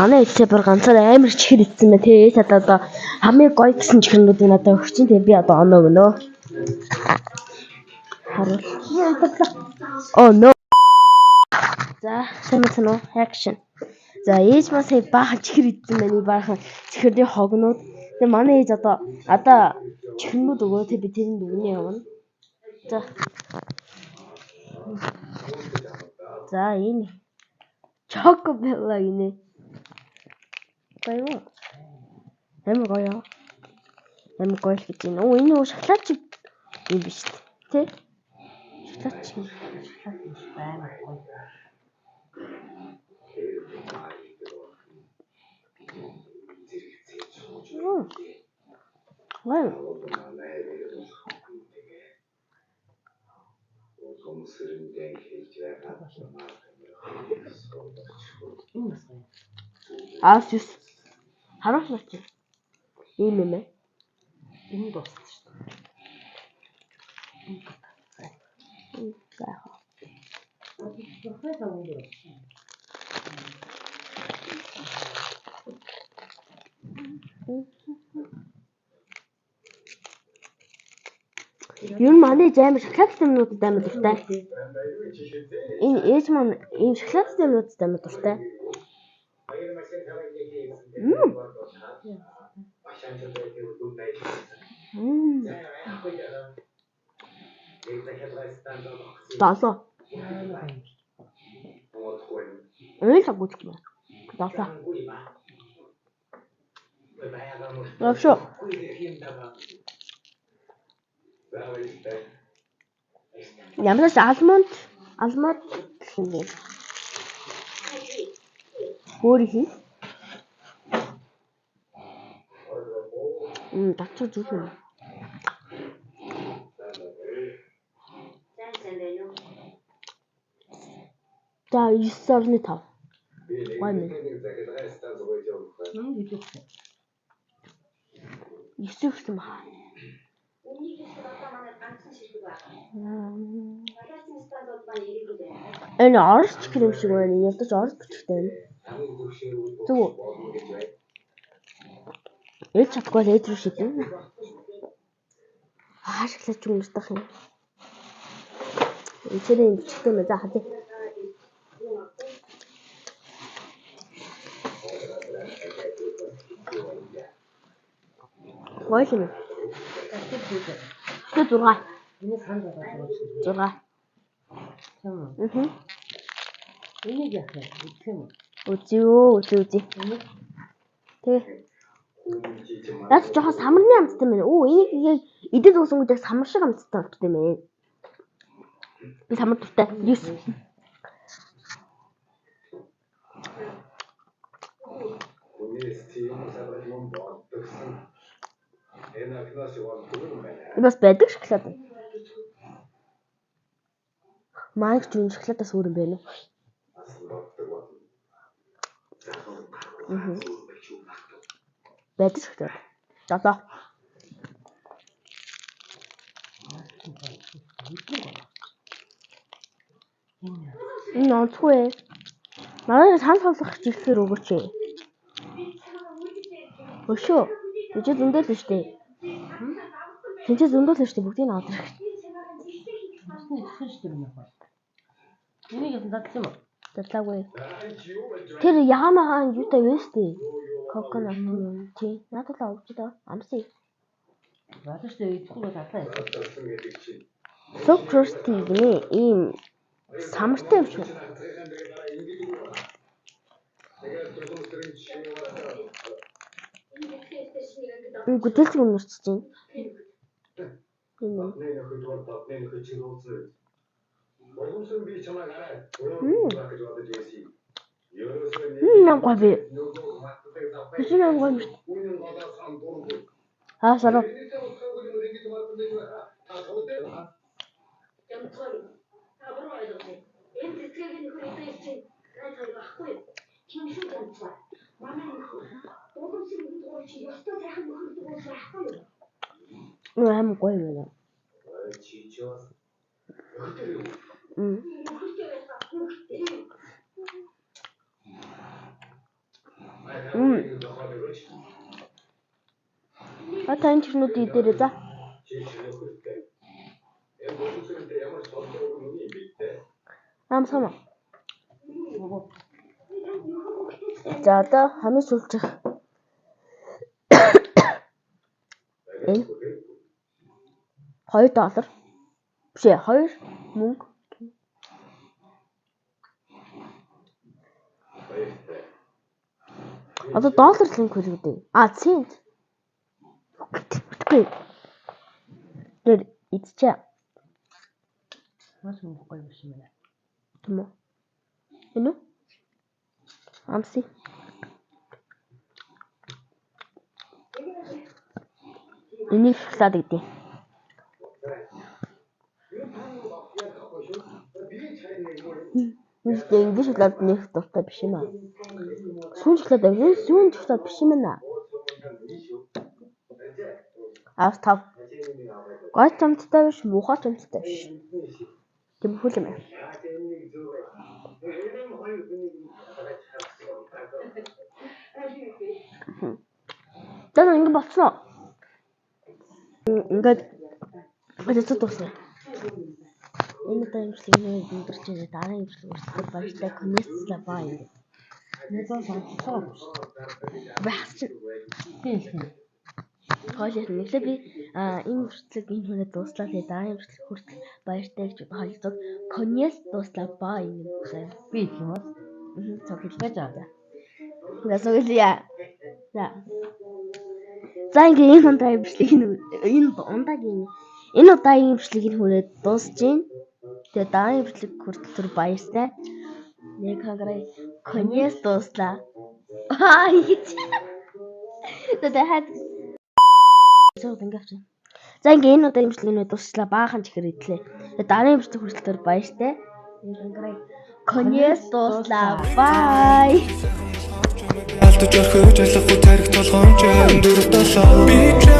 манай ээлжээ бүр ганцаар амар чихэр ицсэн мэ тий одоо хамгийн гоё гэсэн чихрнүүдийг надад өгч чинь тий би одоо оноо гэнэ. Харуул. Oh no. За сайн уу? Action. За ээж маань сая баахан чихэр ицсэн байна. Баахан чихэрний хогнууд. Тэгээ манай ээж одоо чихрнүүд өгөө тий би тэрэнд өгнө явна. За энэ Chocobella гинэ. Гоё юу? Амар гоё. Амар гоё л гэж байна. Оо энэ шоколад чиг юм биш тий? Шоколад чиг. Амар гоё. Wow. Sus. Харуулж чи. Ийм юм ээ. Энэ дуусна шүү дээ. Юу манай жаам шоколад юмнуудад амар дуртай. Энэ ээж маань ийм шоколад юмнуудад амар дуртай. Дасаа. Энэ сагууч юм. Дасаа. Вообще. Ямарч алмонд юм. Хөөр хий. Дацуу зүг юм. За 9.5. Гой минь. Исвэрсэн баа. Энэ орч крем шиг байна. Ядаж орч бичгтэй. Зүг. Ээж чадахгүй л ээж рүү шидэн. Шоколад юм устгах юм. Ээжээ бичгтэй мэ заахад. Гоё юм. Тэ 6. Энэ санд болоод 6. Энийг яах вэ? Үзэх юм уу? Үзье. Тэ. Наад жоохон самарны амттай байна. Оо энийг идэд уусангууд яг самар шиг амттай болчтой юм ээ. Би самар дуртай. 9. Бас байдаг шоколад. Маань ч юм шоколадаас өөр юм байна уу? Байдаг шоколад. За. Энэ онцгүй. Манай сан сонсох чихээр өгөөч. Өшөө. Тэжээ зөндөл нь штэ. Тэжээ зөндөл нь штэ бүгдийг аваад ирэх. Энийг ядсан юм уу? Дадлаагүй. Тэр яамаа юутай вэ штэ? Коконат юм чи. Надад л авч даа. Амсыг. Надад штэ идэхгүй дадлаа. Сокрости гинэ ийм самартай юм шиг. Гүтэлч өнөрч чинь. Нам гой. Тэсний гой. Сарав. Ам гой байна. Тань чирнүүд идээрээ за. Амсама. За одоо хамгийн сүүлчих. Энэ $2. Биш ээ, 2 мөнгө. Одоо доллар л ингэ хэл үү? Цент. Үгүй. Тэр идчихэ. Маш гоё юм шиг байна. Тийм үү? Энэ үү? Амси. Энийг шоколад гэдэг. Энд шоколад нэг дуртай биш юм аа. Сүүн шоколад авсан, сүүн шоколад биш юм аа. Тав. Гой чамцтай биш, муухай чамцтай биш. Тэмхүүл юм аа. Тэгвэл ингэ болцсон. Ингээд хэцүү дуусна. Энэ таимшлиг өндөрч байгаа дараагийн имшлиг үргэлж баяртай коннекцлаа баа юм. Нэгэн сонсоо. Багч. Тийм. Хоолой нэглээ би энэ үргэлжлэг энэ хүрээ дууслаа тэгээ дараагийн имшлиг хүртэл баяртай гэж хоолцоод коннекц дууслаа баа юм гэсэн. Би тийм үү? Цог Хэлбэж байгаа. Гасуулъя. За ингээ энэ удаагийн имшлиг энэ удаагийн имшлиг хүрээ дуусж байна. Тэгээ дараагийн имшлиг хүртэл түр баяртай. Нэг хаграй коннекц дууслаа. Тэгээд За ингээ энэ удаагийн имшлэг дуусчлаа баахан чихэр идлээ. Тэгээд дараагийн имшлэг хүртэл түр баяртай. Нэг хаграй коннекц дууслаа. Bye. Алтж орхиж алахгүй тарих толгоон ч 4-7